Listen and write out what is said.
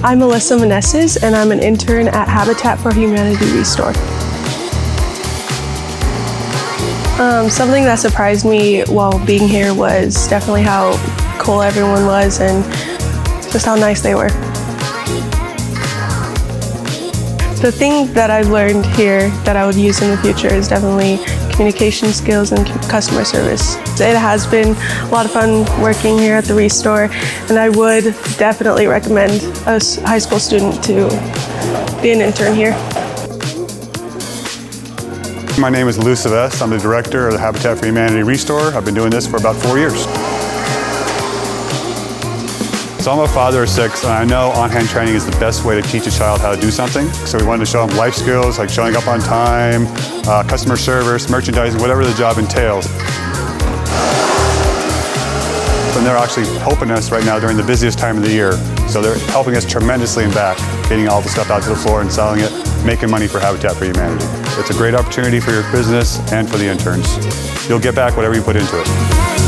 I'm Alyssa Meneses, and I'm an intern at Habitat for Humanity Restore. Something that surprised me while being here was definitely how cool everyone was and just how nice they were. The thing that I've learned here that I would use in the future is definitely communication skills and customer service. It has been a lot of fun working here at the Restore, and I would definitely recommend a high school student to be an intern here. My name is Alyssa. I'm the director of the Habitat for Humanity Restore. I've been doing this for about 4 years. So I'm a father of 6, and I know on-hand training is the best way to teach a child how to do something. So we wanted to show them life skills like showing up on time, customer service, merchandising, whatever the job entails. And they're actually helping us right now during the busiest time of the year. So they're helping us tremendously in back, getting all the stuff out to the floor and selling it, making money for Habitat for Humanity. It's a great opportunity for your business and for the interns. You'll get back whatever you put into it.